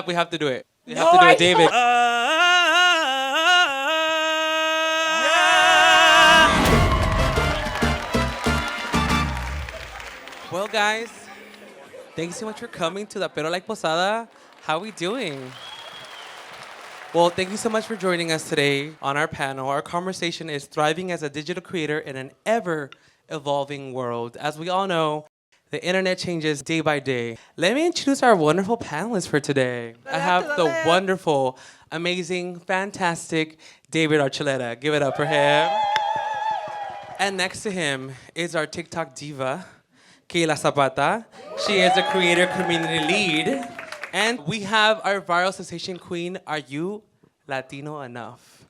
we have to do it. We have to do it, David. Well, guys, thanks so much for coming to the Pero Like Posada. How are we doing? Well, thank you so much for joining us today on our panel. Our conversation is thriving as a digital creator in an ever-evolving world. As we all know, the internet changes day by day. Let me introduce our wonderful panelists for today. I have the wonderful, amazing, fantastic David Archuleta. Give it up for him. And next to him is our TikTok diva, Kayla Zapata. She is a creator community lead. And we have our viral sensation queen, Are You Latino Enough?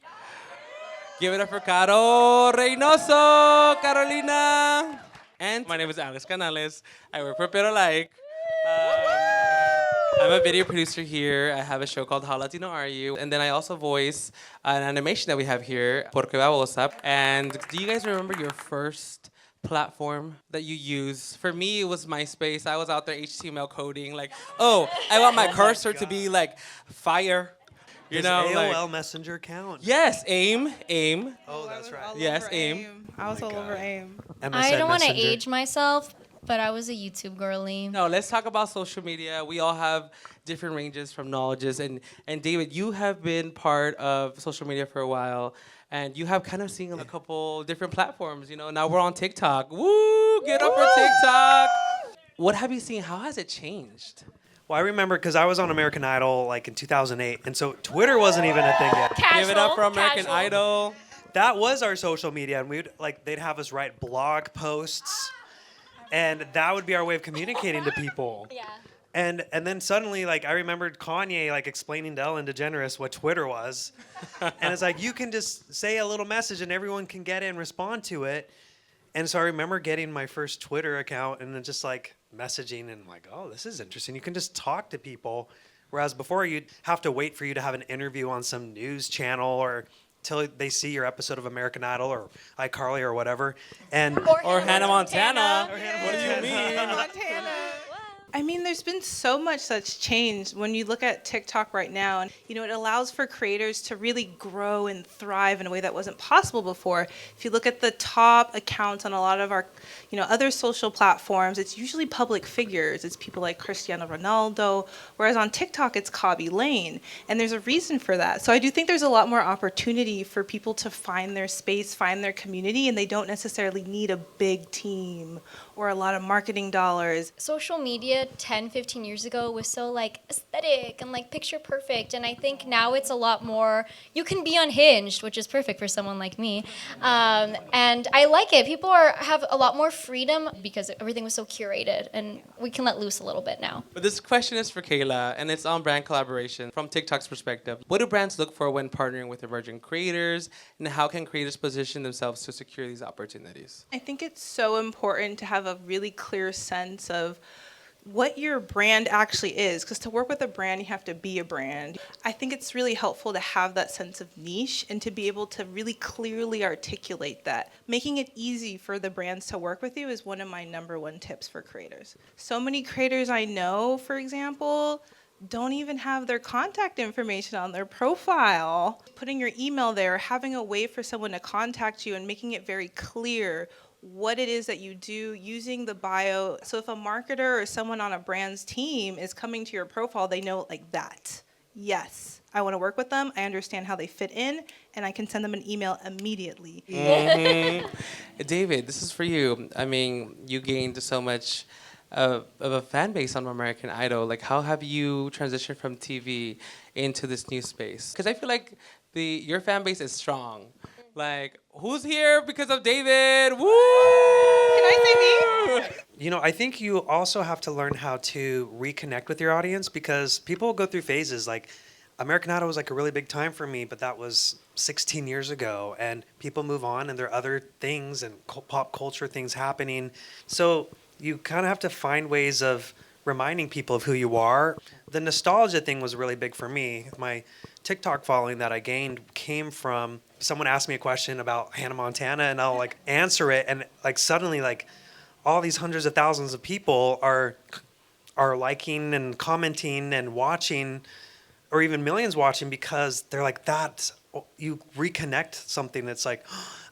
Give it up for Caro Reynoso, Carolina. And my name is Alex Canales. I work for Pero Like. I'm a video producer here. I have a show called How Latino Are You? And then I also voice an animation that we have here, Porque Babosa. And do you guys remember your first platform that you use? For me, it was MySpace. I was out there HTML coding, like, oh, I want my cursor to be like fire. You know, AOL like, Messenger count? Yes, AIM. Oh, that's right. Yes, AIM. I was all over AIM. I don't want to age myself, but I was a YouTube girly. No, let's talk about social media. We all have different ranges from knowledges. And David, you have been part of social media for a while. And you have kind of seen a couple different platforms. You know, now we're on TikTok. Woo! Get up for TikTok. What have you seen? How has it changed? Well, I remember because I was on American Idol like in 2008, and so Twitter wasn't even a thing yet. Give it up for American Idol. That was our social media, and they'd have us write blog posts, and that would be our way of communicating to people. Yeah. And then suddenly, like, I remembered Kanye, like, explaining to Ellen DeGeneres what Twitter was. And it's like, you can just say a little message and everyone can get it and respond to it. And so I remember getting my first Twitter account and then just, like, messaging and, like, oh, this is interesting. You can just talk to people. Whereas before, you'd have to wait for you to have an interview on some news channel or till they see your episode of American Idol or iCarly or whatever. And or Hannah Montana. Hannah What do you mean? Montana. I mean, there's been so much that's changed when you look at TikTok right now. And, you know, it allows for creators to really grow and thrive in a way that wasn't possible before. If you look at the top accounts on a lot of our, you know, other social platforms, it's usually public figures. It's people like Cristiano Ronaldo. Whereas on TikTok, it's Kobby Lane. And there's a reason for that. So I do think there's a lot more opportunity for people to find their space, find their community, and they don't necessarily need a big team or a lot of marketing dollars. Social media 10, 15 years ago was so like aesthetic and like picture perfect. And I think now it's a lot more, you can be unhinged, which is perfect for someone like me. And I like it. People have a lot more freedom because everything was so curated and we can let loose a little bit now. But this question is for Kayla, and it's on brand collaboration from TikTok's perspective. What do brands look for when partnering with emerging creators, and how can creators position themselves to secure these opportunities? I think it's so important to have a really clear sense of what your brand actually is, because to work with a brand, you have to be a brand. I think it's really helpful to have that sense of niche and to be able to really clearly articulate that. Making it easy for the brands to work with you is one of my number one tips for creators. So many creators I know, for example, don't even have their contact information on their profile. Putting your email there, having a way for someone to contact you and making it very clear what it is that you do, using the bio. So if a marketer or someone on a brand's team is coming to your profile, they know like that. Yes, I want to work with them. I understand how they fit in, and I can send them an email immediately. Mm-hmm. David, this is for you. I mean, you gained so much of a fan base on American Idol. Like, how have you transitioned from TV into this new space? Because I feel like your fan base is strong. Like, who's here because of David? Woo! Can I say me? You know, I think you also have to learn how to reconnect with your audience because people go through phases. Like, American Idol was like a really big time for me, but that was 16 years ago. And people move on and there are other things and pop culture things happening. So you kind of have to find ways of reminding people of who you are. The nostalgia thing was really big for me. My TikTok following that I gained came from someone asked me a question about Hannah Montana and I'll like answer it and like suddenly like all these hundreds of thousands of people are are liking and commenting and watching, or even millions watching, because they're like, that, you reconnect something that's like,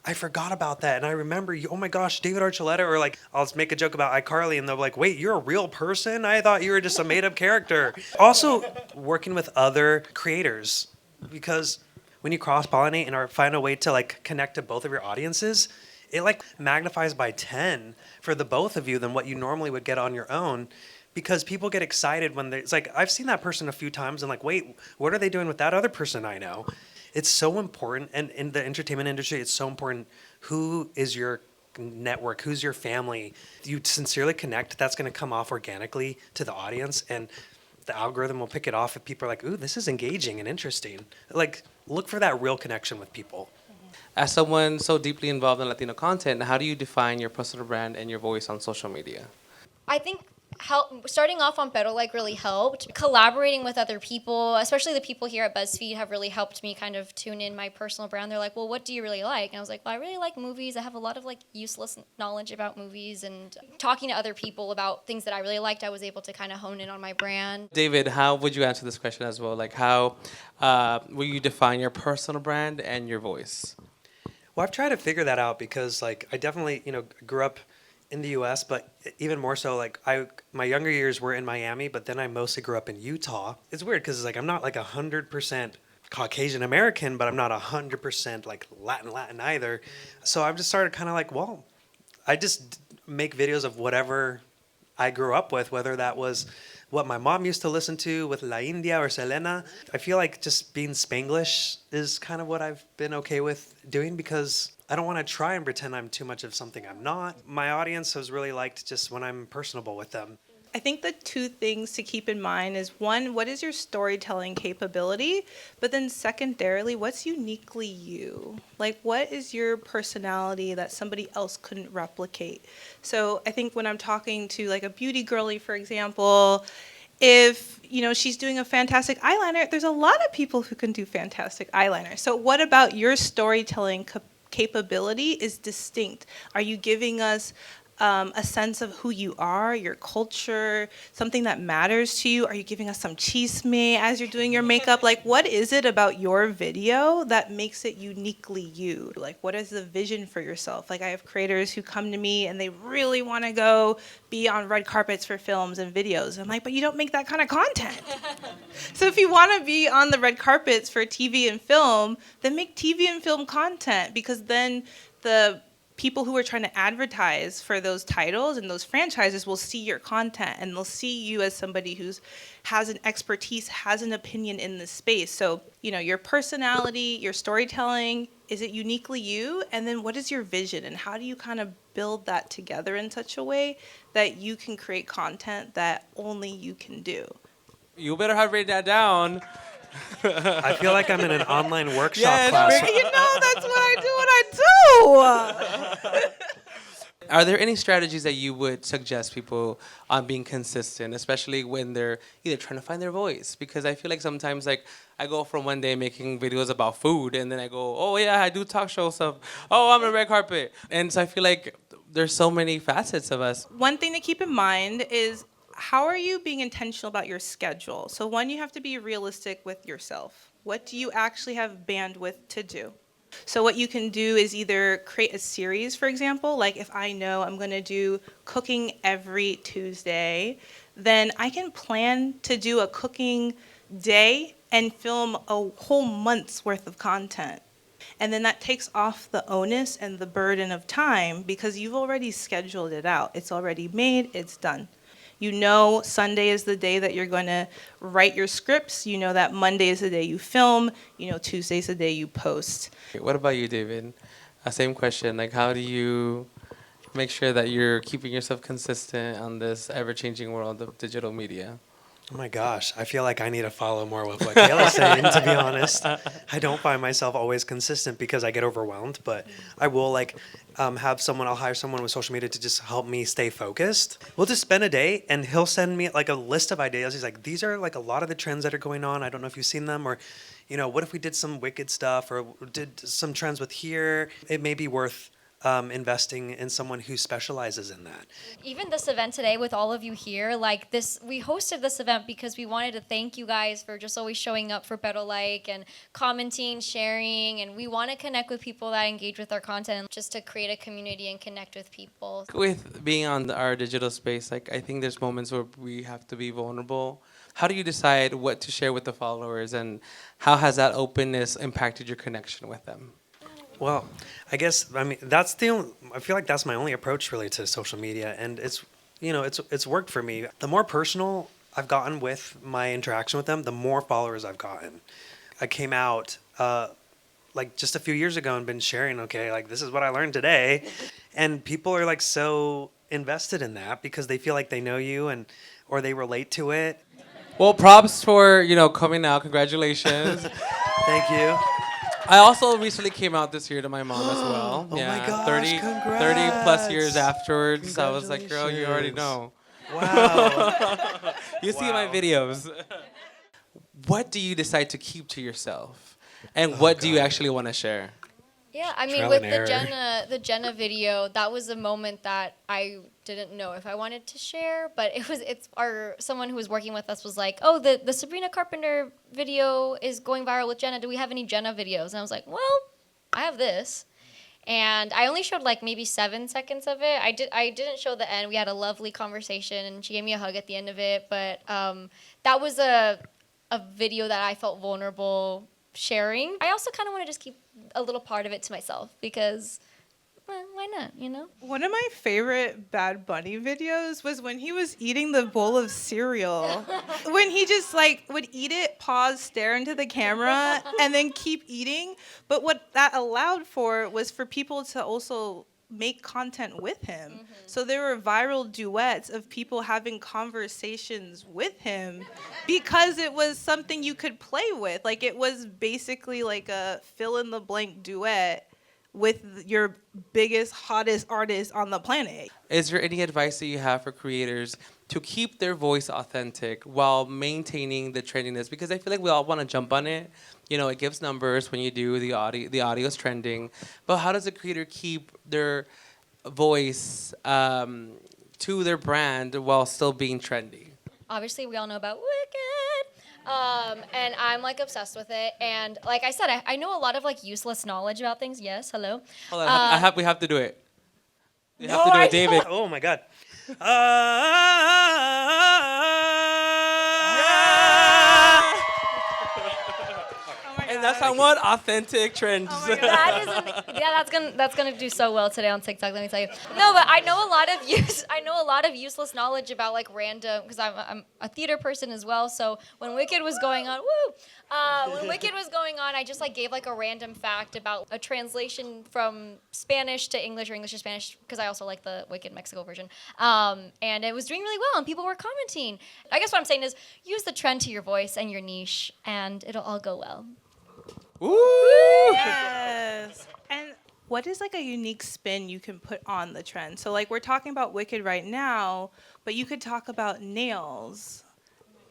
I forgot about that. And I remember you, oh my gosh, David Archuleta. Or like, I'll make a joke about iCarly and they'll be like, wait, you're a real person? I thought you were just a made up character. Also, working with other creators, because when you cross pollinate and find a way to like connect to both of your audiences, it like magnifies by 10 for the both of you than what you normally would get on your own. Because people get excited when it's like, I've seen that person a few times and like, wait, what are they doing with that other person I know? It's so important. And in the entertainment industry, it's so important. Who is your network? Who's your family? You sincerely connect, that's going to come off organically to the audience. And the algorithm will pick it off if people are like, ooh, this is engaging and interesting. Like, look for that real connection with people. As someone so deeply involved in Latino content, how do you define your personal brand and your voice on social media? I think starting off on Pero Like really helped. Collaborating with other people, especially the people here at BuzzFeed, have really helped me kind of tune in my personal brand. They're like, well, what do you really like? And I was like, well, I really like movies. I have a lot of like useless knowledge about movies, and talking to other people about things that I really liked, I was able to kind of hone in on my brand. David, how would you answer this question as well? Like, how will you define your personal brand and your voice? Well, I've tried to figure that out because like I definitely, grew up in the US, but even more so, like my younger years were in Miami, but then I mostly grew up in Utah. It's weird because like I'm not like 100% Caucasian American, but I'm not 100% like Latin either. So I've just started kind of like, well, I just make videos of whatever I grew up with, whether that was what my mom used to listen to with La India or Selena. I feel like just being Spanglish is kind of what I've been okay with doing, because I don't want to try and pretend I'm too much of something I'm not. My audience has really liked just when I'm personable with them. I think the two things to keep in mind is, one, what is your storytelling capability? But then secondarily, what's uniquely you? Like, what is your personality that somebody else couldn't replicate? So I think when I'm talking to like a beauty girly, for example, if she's doing a fantastic eyeliner, there's a lot of people who can do fantastic eyeliner. So what about your storytelling capability is distinct? Are you giving us a sense of who you are, your culture, something that matters to you? Are you giving us some chisme as you're doing your makeup? Like, what is it about your video that makes it uniquely you? Like, what is the vision for yourself? Like, I have creators who come to me and they really want to go be on red carpets for films and videos. I'm like, but you don't make that kind of content. So if you want to be on the red carpets for TV and film, then make TV and film content, because then the people who are trying to advertise for those titles and those franchises will see your content, and they'll see you as somebody who has an expertise, has an opinion in this space. So, your personality, your storytelling, is it uniquely you? And then what is your vision, and how do you kind of build that together in such a way that you can create content that only you can do? You better have written that down. I feel like I'm in an online workshop Yes, class. That's what I do. Are there any strategies that you would suggest people on being consistent, especially when they're either trying to find their voice? Because I feel like sometimes, like, I go from one day making videos about food, and then I go, oh yeah, I do talk show stuff. Oh, I'm on the red carpet. And so I feel like there's so many facets of us. One thing to keep in mind is, how are you being intentional about your schedule? So one, you have to be realistic with yourself. What do you actually have bandwidth to do? So what you can do is either create a series, for example, like if I know I'm going to do cooking every Tuesday, then I can plan to do a cooking day and film a whole month's worth of content. And then that takes off the onus and the burden of time, because you've already scheduled it out. It's already made, it's done. Sunday is the day that you're going to write your scripts. That Monday is the day you film. Tuesday is the day you post. What about you, David? Same question. Like, how do you make sure that you're keeping yourself consistent on this ever-changing world of digital media? Oh my gosh, I feel like I need to follow more with what Kayla's saying, to be honest. I don't find myself always consistent because I get overwhelmed, but I will I'll hire someone with social media to just help me stay focused. We'll just spend a day and he'll send me like a list of ideas. He's like, these are like a lot of the trends that are going on. I don't know if you've seen them, or, what if we did some Wicked stuff or did some trends with here? It may be worth investing in someone who specializes in that. Even this event today with all of you here, like this, we hosted this event because we wanted to thank you guys for just always showing up for Pero Like and commenting, sharing, and we want to connect with people that engage with our content just to create a community and connect with people. With being on our digital space, like I think there's moments where we have to be vulnerable. How do you decide what to share with the followers, and how has that openness impacted your connection with them? Well, I mean, I feel like that's my only approach really to social media, and it's worked for me. The more personal I've gotten with my interaction with them, the more followers I've gotten. I came out like just a few years ago and been sharing, okay, like this is what I learned today, and people are like so invested in that because they feel like they know you or they relate to it. Well, props for coming out. Congratulations. Thank you. I also recently came out this year to my mom as well. Oh my gosh, 30 plus years congrats. afterwards. I was like, girl, you already know. Wow. You see my Wow. videos. What do you decide to keep to yourself? And what do you God. actually want to share? Yeah, I mean, Trial with and the error. the Jenna video, that was a moment that I didn't know if I wanted to share, but someone who was working with us was like, "Oh, the Sabrina Carpenter video is going viral with Jenna. Do we have any Jenna videos?" And I was like, "Well, I have this." And I only showed like maybe 7 seconds of it. I didn't show the end. We had a lovely conversation, and she gave me a hug at the end of it. But that was a video that I felt vulnerable sharing. I also kind of want to just keep a little part of it to myself because, well, why not, you know? One of my favorite Bad Bunny videos was when he was eating the bowl of cereal. When he just like would eat it, pause, stare into the camera, and then keep eating. But what that allowed for was for people to also make content with him. Mm-hmm. So there were viral duets of people having conversations with him because it was something you could play with. Like it was basically like a fill in the blank duet with your biggest, hottest artist on the planet. Is there any advice that you have for creators to keep their voice authentic while maintaining the trendiness? Because I feel like we all want to jump on it. It gives numbers when you do the audio is trending. But how does a creator keep their voice to their brand while still being trendy? Obviously, we all know about Wicked. And I'm like obsessed with it. And like I said, I know a lot of like useless knowledge about things. Yes, hello. Hold on, we have to do it. We have to do it, David. Oh my God. And that's on what authentic trends. Oh my God. That's gonna do so well today on TikTok. Let me tell you. No, but I know a lot of useless knowledge about like random because I'm a theater person as well. So when Wicked was going on, I just like gave like a random fact about a translation from Spanish to English or English to Spanish because I also like the Wicked Mexico version. And it was doing really well and people were commenting. I guess what I'm saying is use the trend to your voice and your niche and it'll all go well. Ooh. Yes. And what is like a unique spin you can put on the trend? So like we're talking about Wicked right now, but you could talk about nails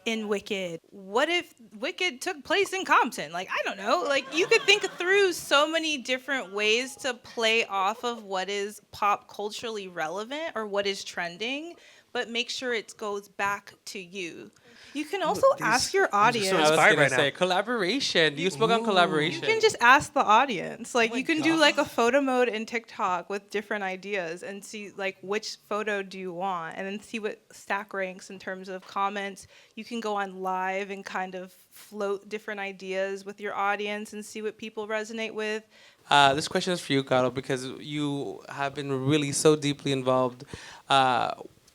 in Wicked. What if Wicked took place in Compton? Like, I don't know. Like you could think through so many different ways to play off of what is pop culturally relevant or what is trending, but make sure it goes back to you. You can also ask your audience. so I was inspired gonna right say now. collaboration. You spoke on collaboration. You can just ask the audience. Like my you can do like a photo mode in TikTok with different ideas and see like which photo do you want and then see what stack ranks in terms of comments. You can go on live and kind of float different ideas with your audience and see what people resonate with. This question is for you, Caro, because you have been really so deeply involved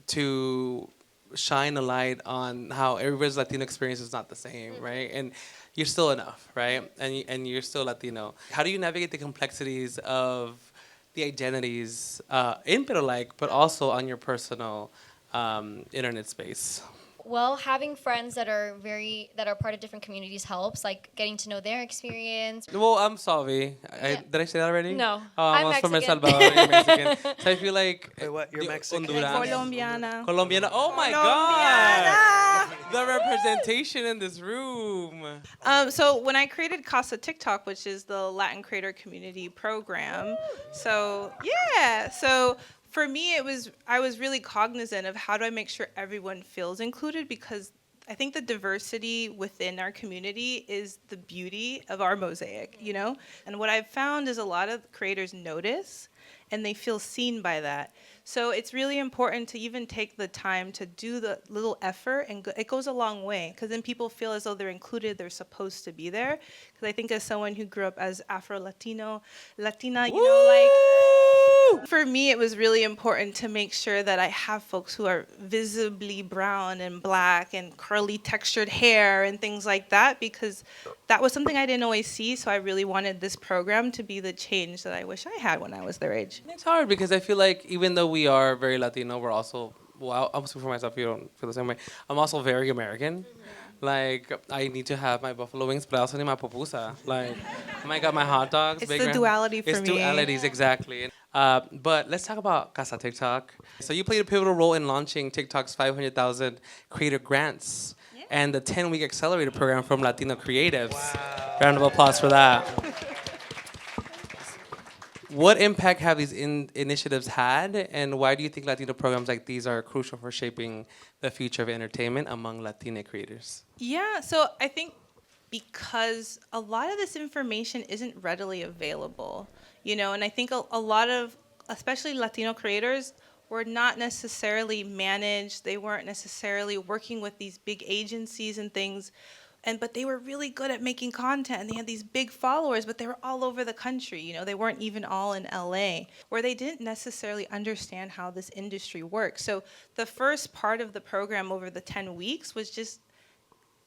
to shine a light on how everybody's Latino experience is not the same, right? And you're still enough, right? And you're still Latino. How do you navigate the complexities of the identities in Pero Like, but also on your personal internet space? Well, having friends that are part of different communities helps, like getting to know their experience. Well, I'm sorry. Yeah. Did I say that already? No. Oh, I'm I'm from El Mexican. Salvador. You're Mexican. So I feel like Wait, what? You're Mexican? Honduras. Colombiana. Colombiana. Oh my God. The representation in this room. So when I created Casa TikTok, which is the Latin creator community program, so for me I was really cognizant of how do I make sure everyone feels included, because I think the diversity within our community is the beauty of our mosaic, you know? And what I've found is a lot of creators notice and they feel seen by that. So it's really important to even take the time to do the little effort, and it goes a long way, because then people feel as though they're included, they're supposed to be there. Because I think as someone who grew up as Afro-Latino, Latina, you know, like, for me, it was really important to make sure that I have folks who are visibly brown and black and curly textured hair and things like that, because that was something I didn't always see. So I really wanted this program to be the change that I wish I had when I was their age. It's hard because I feel like even though we are very Latino, we're also, well, I'll speak for myself, you don't feel the same way. I'm also very American. Like, I need to have my buffalo wings, but I also need my pupusa. Like, oh my God, my hot dogs. It's big the duality for it's me. dualities, exactly. But let's talk about Casa TikTok. So you played a pivotal role in launching TikTok's 500,000 creator grants and the 10-week accelerator program from Latino creatives. Wow. Round of applause for that. What impact have these initiatives had, and why do you think Latino programs like these are crucial for shaping the future of entertainment among Latina creators? Yeah, so I think because a lot of this information isn't readily available, you know, and I think a lot of, especially Latino creators, were not necessarily managed. They weren't necessarily working with these big agencies and things. But they were really good at making content, and they had these big followers, but they were all over the country. You know, they weren't even all in LA, where they didn't necessarily understand how this industry works. So the first part of the program over the 10 weeks was just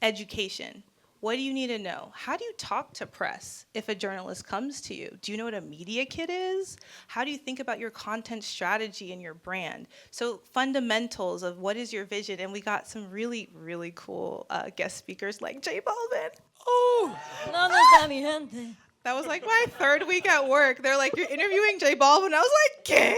education. What do you need to know? How do you talk to press if a journalist comes to you? Do you know what a media kit is? How do you think about your content strategy and your brand? So fundamentals of what is your vision, and we got some really, really cool guest speakers like J Balvin. Oh, No nos da mi gente. that was like my third week at work. They're like, you're interviewing J Balvin. I was like, ¿qué?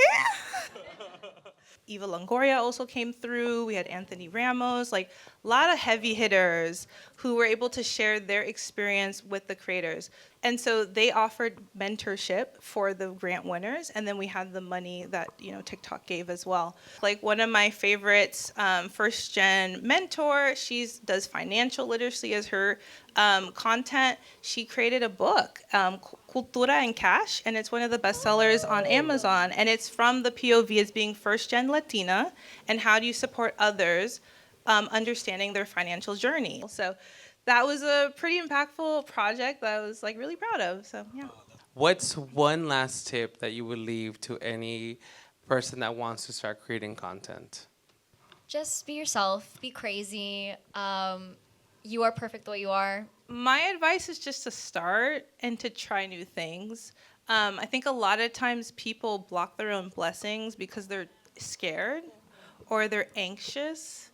Eva Longoria also came through. We had Anthony Ramos, like a lot of heavy hitters who were able to share their experience with the creators. And so they offered mentorship for the grant winners, and then we had the money that, you know, TikTok gave as well. Like one of my favorites, first gen mentor, she does financial literacy as her content. She created a book, Cultura en Cash, and it's one of the bestsellers on Amazon. And it's from the POV as being first gen Latina, and how do you support others understanding their financial journey. So that was a pretty impactful project that I was like really proud of. So yeah. What's one last tip that you would leave to any person that wants to start creating content? Just be yourself. Be crazy. You are perfect the way you are. My advice is just to start and to try new things. I think a lot of times people block their own blessings because they're scared or they're anxious.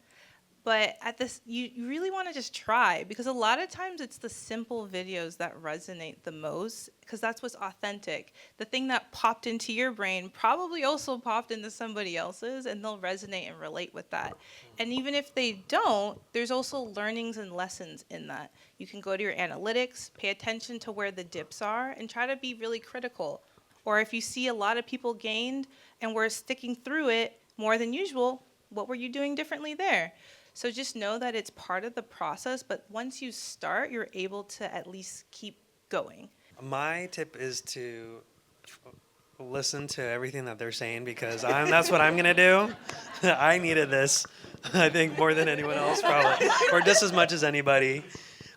But at this, you really want to just try, because a lot of times it's the simple videos that resonate the most, because that's what's authentic. The thing that popped into your brain probably also popped into somebody else's, and they'll resonate and relate with that. And even if they don't, there's also learnings and lessons in that. You can go to your analytics, pay attention to where the dips are, and try to be really critical. Or if you see a lot of people gained and were sticking through it more than usual, what were you doing differently there? So just know that it's part of the process, but once you start, you're able to at least keep going. My tip is to listen to everything that they're saying, because that's what I'm going to do. I needed this, I think, more than anyone else probably, or just as much as anybody.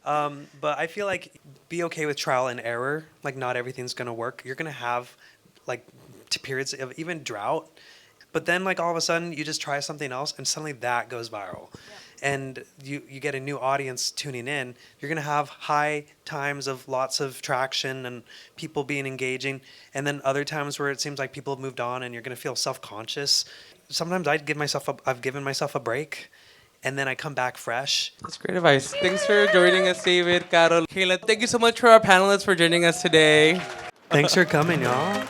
But I feel like be okay with trial and error. Like, not everything's going to work. You're going to have like periods of even drought. But then, like, all of a sudden, you just try something else, and suddenly that goes viral. Yeah. And you get a new audience tuning in. You're going to have high times of lots of traction and people being engaging, and then other times where it seems like people have moved on and you're going to feel self-conscious. Sometimes I've given myself a break, and then I come back fresh. That's great advice. Thanks for joining us, David, Carol, Kayla. Thank you so much for our panelists for joining us today. Thanks for coming, y'all.